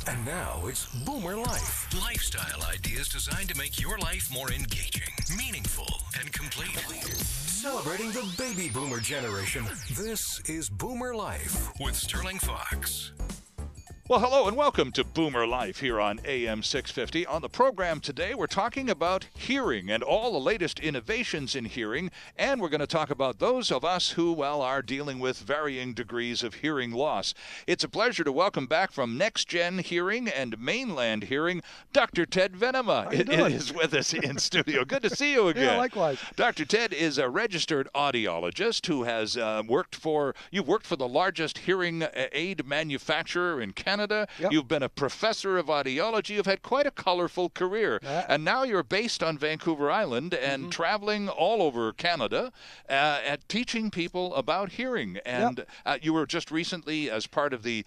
And now it's Boomer Life. Lifestyle ideas designed to make your life more engaging, meaningful, and complete. Celebrating the baby boomer generation, this is Boomer Life with Sterling Fox. Well, hello and welcome to Boomer Life here on AM 650. On the program today, we're talking about hearing and all the latest innovations in hearing, and we're going to talk about those of us who, well, are dealing with varying degrees of hearing loss. It's a pleasure to welcome back from Next Gen Hearing and Mainland Hearing, Dr. Ted Venema is with us in studio. Good to see you again. Yeah, likewise. Dr. Ted is a registered audiologist who has worked for the largest hearing aid manufacturer in Canada. Yep. You've been a professor of audiology. You've had quite a colorful career. And now you're based on Vancouver Island and traveling all over Canada at teaching people about hearing. And you were just recently as part of the,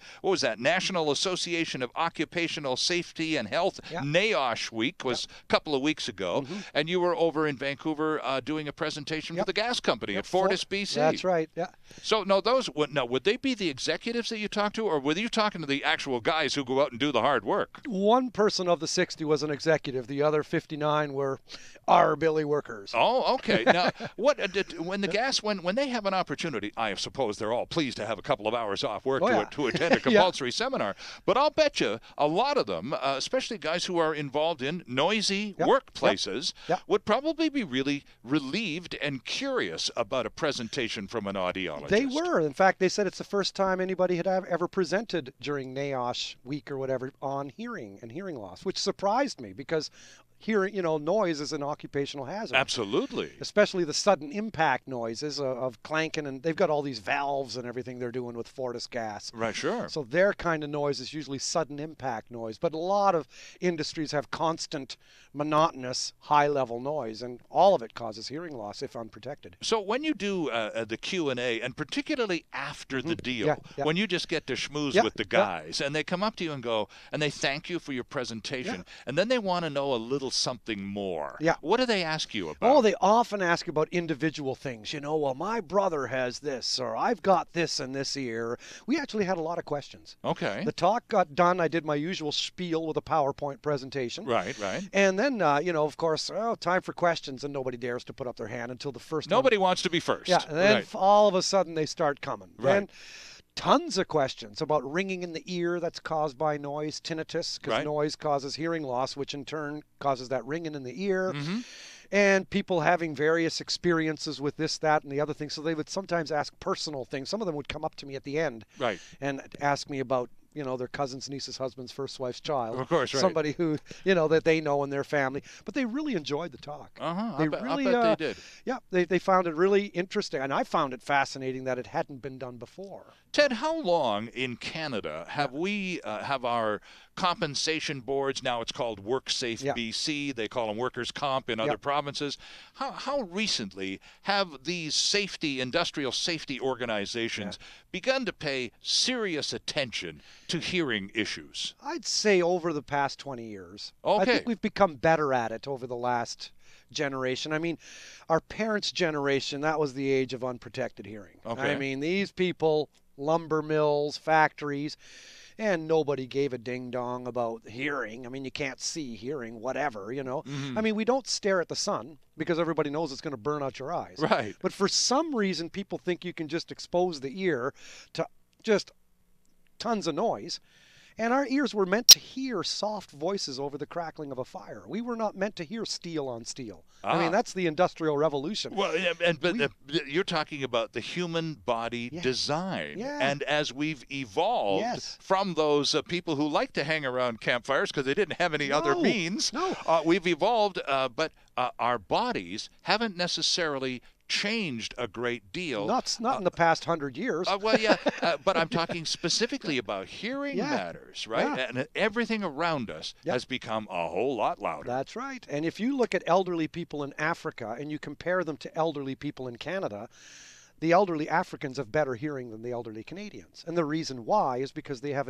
National Association of Occupational Safety and Health, NAOSH Week was a couple of weeks ago. And you were over in Vancouver doing a presentation for the gas company at Fortis, BC. That's right, So, would they be the executives that you talked to, or were you talking to the actual guys who go out and do the hard work? One person of the 60 was an executive. The other 59 were our Billy workers. Oh, okay. Now, when they have an opportunity, I suppose they're all pleased to have a couple of hours off work to attend a compulsory seminar. But I'll bet you a lot of them, especially guys who are involved in noisy workplaces, would probably be really relieved and curious about a presentation from an audiologist. They were. In fact, they said it's the first time anybody had ever presented during NAOSH week or whatever on hearing and hearing loss, which surprised me because hearing, noise is an occupational hazard. Absolutely. Especially the sudden impact noises of clanking, and they've got all these valves and everything they're doing with Fortis gas. Right, sure. So their kind of noise is usually sudden impact noise, but a lot of industries have constant, monotonous, high-level noise, and all of it causes hearing loss if unprotected. So when you do the Q&A, and particularly after the deal, when you just get to schmooze with the guys, and they come up to you and go, and they thank you for your presentation, and then they want to know a little something more. What do they ask you about? Oh, they often ask about individual things. Well, my brother has this, or I've got this in this ear. We actually had a lot of questions. Okay. The talk got done. I did my usual spiel with a PowerPoint presentation. Right. And then, of course, time for questions, and nobody dares to put up their hand until the first Nobody wants to be first. Yeah, and then all of a sudden they start coming. Right. And tons of questions about ringing in the ear that's caused by noise, tinnitus, because noise causes hearing loss, which in turn causes that ringing in the ear. And people having various experiences with this, that, and the other thing. So they would sometimes ask personal things. Some of them would come up to me at the end and ask me about their cousin's, niece's, husband's, first wife's child. Of course, right. Somebody who, that they know in their family. But they really enjoyed the talk. I bet they did. Yeah, they found it really interesting. And I found it fascinating that it hadn't been done before. Ted, how long in Canada have we have our compensation boards? Now it's called WorkSafe BC. They call them Workers' Comp in other provinces. How recently have these industrial safety organizations begun to pay serious attention to hearing issues? I'd say over the past 20 years. Okay. I think we've become better at it over the last generation. I mean, our parents' generation, that was the age of unprotected hearing. Okay. I mean, these people, lumber mills, factories, and nobody gave a ding-dong about hearing. I mean, you can't see hearing, whatever, I mean, we don't stare at the sun because everybody knows it's going to burn out your eyes. Right. But for some reason, people think you can just expose the ear to just tons of noise. And our ears were meant to hear soft voices over the crackling of a fire. We were not meant to hear steel on steel. I mean, that's the Industrial Revolution. Well, but you're talking about the human body design. Yeah. And as we've evolved from those people who like to hang around campfires because they didn't have any other means, we've evolved, but our bodies haven't necessarily changed a great deal. Not in the past 100 years. But I'm talking specifically about hearing matters, right? Yeah. And everything around us has become a whole lot louder. That's right. And if you look at elderly people in Africa and you compare them to elderly people in Canada, the elderly Africans have better hearing than the elderly Canadians. And the reason why is because they have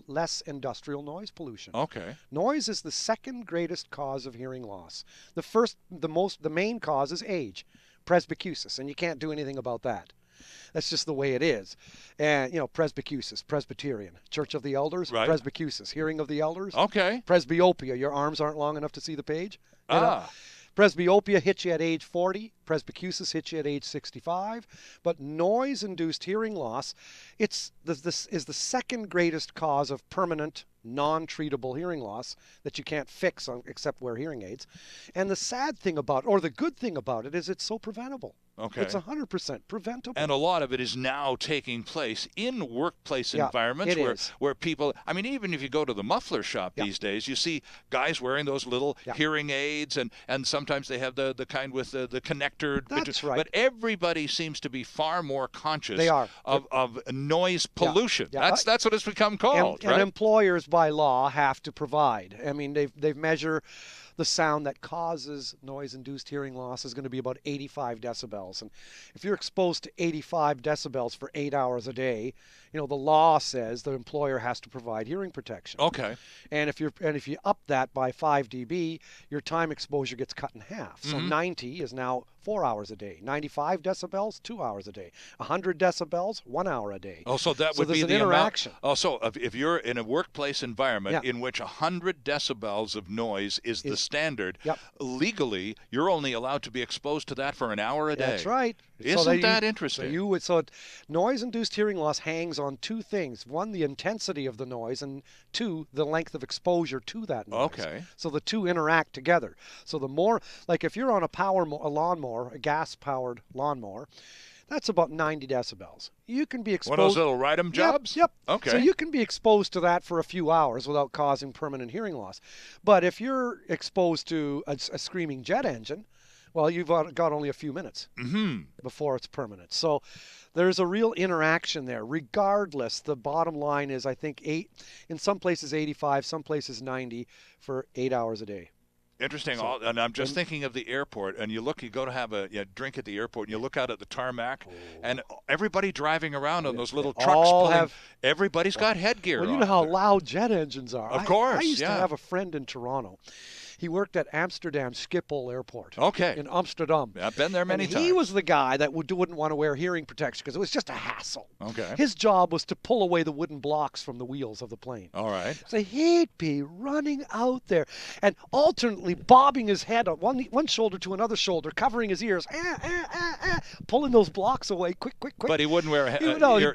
less industrial noise pollution. Okay. Noise is the second greatest cause of hearing loss. The main cause is age. Presbycusis, and you can't do anything about that. That's just the way it is. And, presbycusis, Presbyterian, Church of the Elders, right. Presbycusis, hearing of the elders. Okay. Presbyopia, your arms aren't long enough to see the page. Presbyopia hits you at age 40. Presbycusis hits you at age 65. But noise-induced hearing loss, this is the second greatest cause of permanent, non-treatable hearing loss that you can't fix except wear hearing aids. And the sad thing about it, or the good thing about it, is it's so preventable. Okay. It's 100% preventable. And a lot of it is now taking place in workplace environments where people, I mean, even if you go to the muffler shop these days, you see guys wearing those little hearing aids, and sometimes they have the kind with the connector. That's right. But everybody seems to be far more conscious of noise pollution. That's what it's become called, right? And employers by law have to provide. I mean, they've measured the sound that causes noise-induced hearing loss is going to be about 85 decibels. And if you're exposed to 85 decibels for 8 hours a day, the law says the employer has to provide hearing protection. Okay. And if you up that by 5 dB, your time exposure gets cut in half. So 90 is now 4 hours a day. 95 decibels, 2 hours a day. 100 decibels, 1 hour a day. Oh, so that would be the interaction. So if you're in a workplace environment in which 100 decibels of noise is the standard, legally you're only allowed to be exposed to that for an hour a day. That's right. Isn't that interesting? So noise-induced hearing loss hangs on two things. One, the intensity of the noise, and two, the length of exposure to that noise. Okay. So the two interact together. So the more, like if you're on a lawnmower, a gas-powered lawnmower, that's about 90 decibels. You can be exposed. One of those little ride-em jobs? Yep. Okay. So you can be exposed to that for a few hours without causing permanent hearing loss. But if you're exposed to a screaming jet engine, well, you've got only a few minutes before it's permanent. So there's a real interaction there. Regardless, the bottom line is, I think, in some places 85, some places 90 for 8 hours a day. Interesting. And I'm just thinking of the airport, and you go to have a drink at the airport, and you look out at the tarmac, and everybody driving around on those little trucks everybody's got headgear on. Well, you know how loud jet engines are. Of course, I used to have a friend in Toronto. He worked at Amsterdam Schiphol Airport. Okay. In Amsterdam. I've been there many times. He was the guy that wouldn't want to wear hearing protection because it was just a hassle. Okay. His job was to pull away the wooden blocks from the wheels of the plane. All right. So he'd be running out there and alternately bobbing his head on one shoulder to another shoulder, covering his ears, pulling those blocks away, quick. But he wouldn't wear better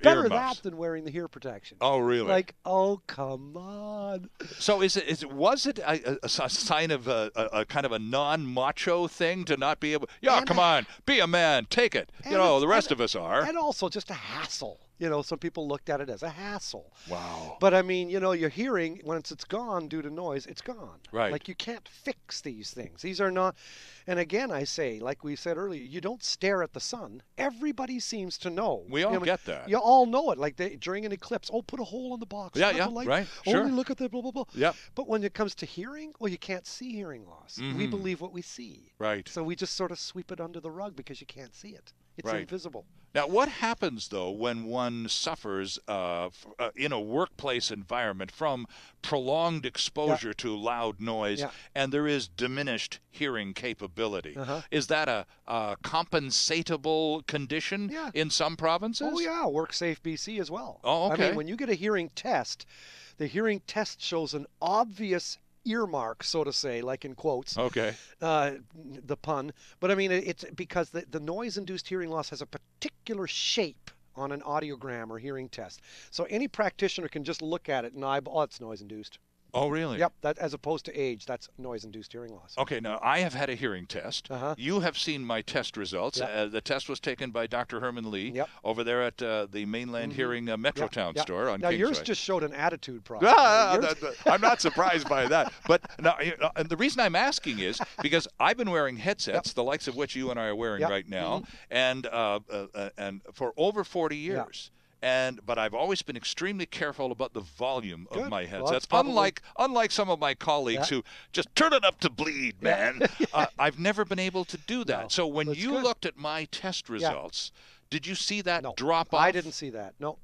earmuffs. That than wearing the ear protection. Oh, really? Like, oh, come on. So was it a sign of a kind of a non-macho thing to not be able? Yeah, come on, be a man, take it. The rest of us are. And also just a hassle. Some people looked at it as a hassle. Wow. But I mean, your hearing, once it's gone due to noise, it's gone. Right. Like you can't fix these things. These are not. And again, I say, like we said earlier, you don't stare at the sun. Everybody seems to know. We all get that. You all know it. Like during an eclipse, put a hole in the box. Yeah, right. Sure. Only look at the blah, blah, blah. Yeah. But when it comes to hearing, well, you can't see hearing loss. We believe what we see. Right. So we just sort of sweep it under the rug because you can't see it. It's invisible. Now, what happens, though, when one suffers in a workplace environment from prolonged exposure to loud noise and there is diminished hearing capability? Is that a compensatable condition in some provinces? Oh, yeah. WorkSafe BC as well. Oh, okay. I mean, when you get a hearing test, the hearing test shows an obvious earmark, so to say, like in quotes. Okay. The pun. But I mean, it's because the noise-induced hearing loss has a particular shape on an audiogram or hearing test. So any practitioner can just look at it and eyeball, it's noise-induced. Oh, really? Yep, that as opposed to age, that's noise-induced hearing loss. Okay, now I have had a hearing test. You have seen my test results. The test was taken by Dr. Herman Lee over there at the Mainland Hearing Metrotown store on Kingsway. Now, yours just showed an attitude problem. I'm not surprised by that. But now, and the reason I'm asking is because I've been wearing headsets, the likes of which you and I are wearing right now, and for over 40 years. But I've always been extremely careful about the volume of my headsets. Unlike some of my colleagues who just turn it up to bleed, man. I've never been able to do that. No, so when you looked at my test results, Did you see that No, drop off? I didn't see that. No.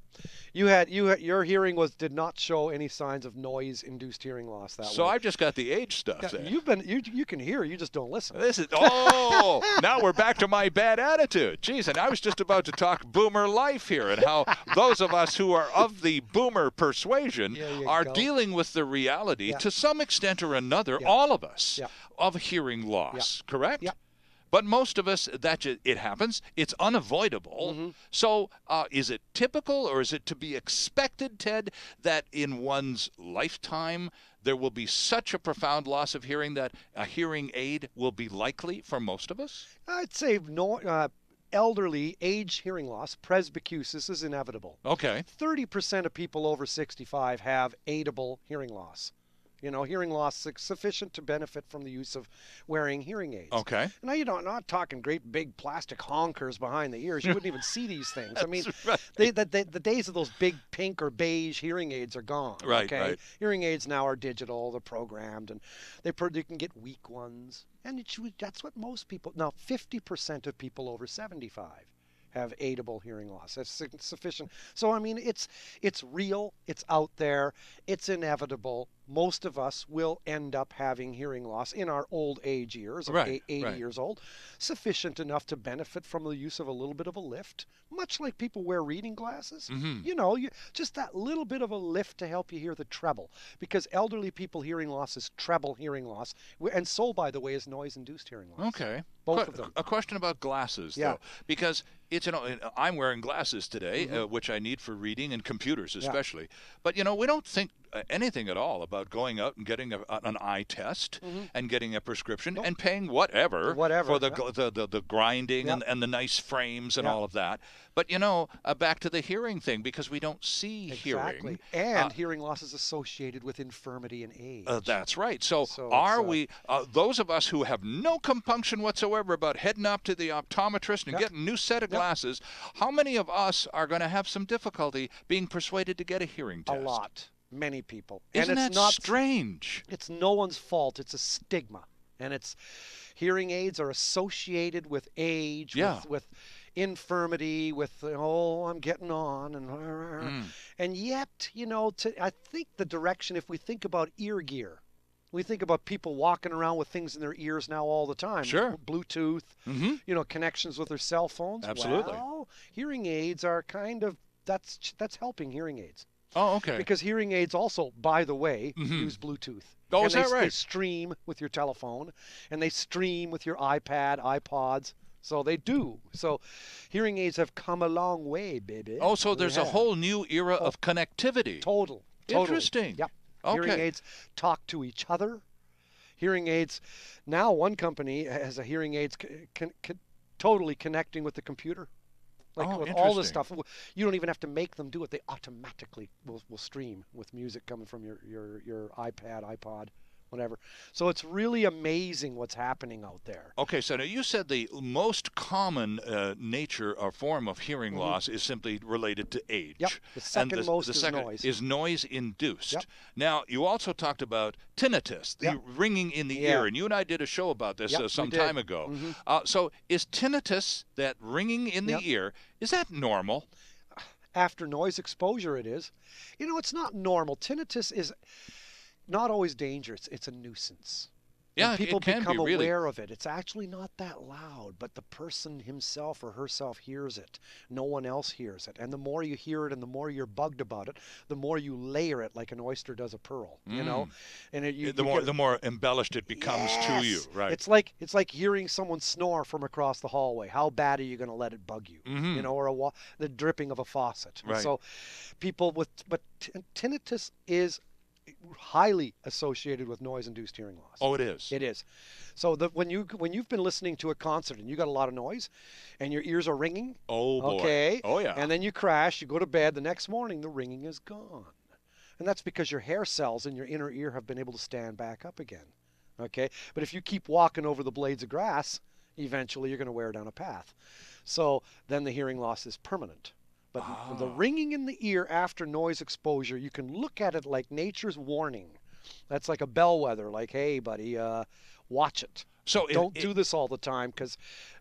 Your hearing did not show any signs of noise-induced hearing loss that way. So I've just got the age stuff Yeah, there. you can hear, you just don't listen. Now we're back to my bad attitude. Jeez, and I was just about to talk boomer life here and how those of us who are of the boomer persuasion are dealing with the reality to some extent or another, all of us, of hearing loss, correct? Yeah. But most of us, it happens. It's unavoidable. So is it typical or is it to be expected, Ted, that in one's lifetime there will be such a profound loss of hearing that a hearing aid will be likely for most of us? I'd say elderly age hearing loss, presbycusis, is inevitable. Okay. 30% of people over 65 have aidable hearing loss. Hearing loss is sufficient to benefit from the use of wearing hearing aids. Okay. Now, I'm not talking great big plastic honkers behind the ears. You wouldn't even see these things. I mean, the days of those big pink or beige hearing aids are gone. Right, okay? right. Hearing aids now are digital, they're programmed, and you can get weak ones. And that's what most people... Now, 50% of people over 75 have aidable hearing loss. That's sufficient. So, I mean, it's real. It's out there. It's inevitable. Most of us will end up having hearing loss in our old age years, 80 years old, sufficient enough to benefit from the use of a little bit of a lift, much like people wear reading glasses. Just that little bit of a lift to help you hear the treble, because elderly people hearing loss is treble hearing loss, and so, by the way, is noise-induced hearing loss. Okay. Both of them. A question about glasses, though, because I'm wearing glasses today, which I need for reading and computers especially. But we don't think anything at all about going out and getting an eye test and getting a prescription and paying whatever for the grinding and the nice frames and all of that. But back to the hearing thing, because we don't see hearing. And hearing loss is associated with infirmity and age. That's right. So are we, those of us who have no compunction whatsoever about heading up to the optometrist and getting a new set of glasses, how many of us are going to have some difficulty being persuaded to get a hearing test? A lot. Many people. Isn't that not strange? It's no one's fault. It's a stigma. And hearing aids are associated with age, with infirmity, with, I'm getting on. And yet, I think the direction, if we think about ear gear, we think about people walking around with things in their ears now all the time. Sure. Bluetooth, connections with their cell phones. Absolutely. Well, hearing aids are kind of, that's helping hearing aids. Oh, okay. Because hearing aids also, by the way, use Bluetooth. Oh, is that right? They stream with your telephone, and they stream with your iPad, iPods. So they do. So hearing aids have come a long way, baby. Oh, so there's a whole new era of connectivity. Totally. Interesting. Yep. Okay. Hearing aids talk to each other. Hearing aids, now one company has a hearing aids totally connecting with the computer. With all this stuff, you don't even have to make them do it. They automatically will stream with music coming from your iPad, iPod, whatever. So it's really amazing what's happening out there. Okay, so now you said the most common nature or form of hearing loss is simply related to age. Yep. The second most is noise. Is noise-induced. Yep. Now, you also talked about tinnitus, the ringing in the ear, and you and I did a show about this some time ago. So is tinnitus, that ringing in the ear, is that normal? After noise exposure, it is. It's not normal. Tinnitus is not always dangerous. It's a nuisance. Yeah, people it can become be, really. aware of it. It's actually not that loud, but the person himself or herself hears it. No one else hears it. And the more you hear it and the more you're bugged about it, the more you layer it like an oyster does a pearl, And the more embellished it becomes to you, right? It's like hearing someone snore from across the hallway. How bad are you going to let it bug you? Or the dripping of a faucet. Right. So tinnitus is highly associated with noise-induced hearing loss. Oh, it is. It is. So when you've been listening to a concert and you got a lot of noise, and your ears are ringing. Oh boy. Okay. Oh yeah. And then you crash. You go to bed. The next morning, the ringing is gone, and that's because your hair cells in your inner ear have been able to stand back up again. Okay. But if you keep walking over the blades of grass, eventually you're going to wear down a path. So then the hearing loss is permanent. But the ringing in the ear after noise exposure, you can look at it like nature's warning. That's like a bellwether, like, hey, buddy, watch it. So don't do this all the time, because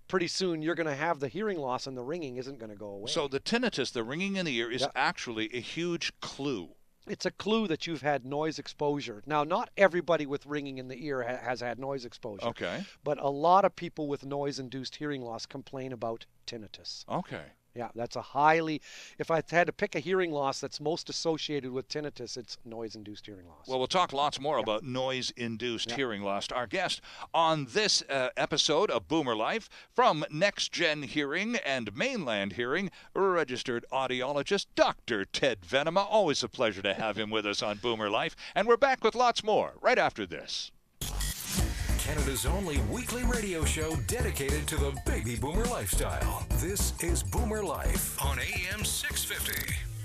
pretty soon you're going to have the hearing loss and the ringing isn't going to go away. So the tinnitus, the ringing in the ear, is actually a huge clue. It's a clue that you've had noise exposure. Now, not everybody with ringing in the ear has had noise exposure. Okay. But a lot of people with noise-induced hearing loss complain about tinnitus. Okay. Yeah, that's a highly, if I had to pick a hearing loss that's most associated with tinnitus, it's noise-induced hearing loss. Well, we'll talk lots more about noise-induced hearing loss. Our guest on this episode of Boomer Life from Next Gen Hearing and Mainland Hearing, registered audiologist Dr. Ted Venema. Always a pleasure to have him with us on Boomer Life. And we're back with lots more right after this. Canada's only weekly radio show dedicated to the baby boomer lifestyle. This is Boomer Life on AM 650.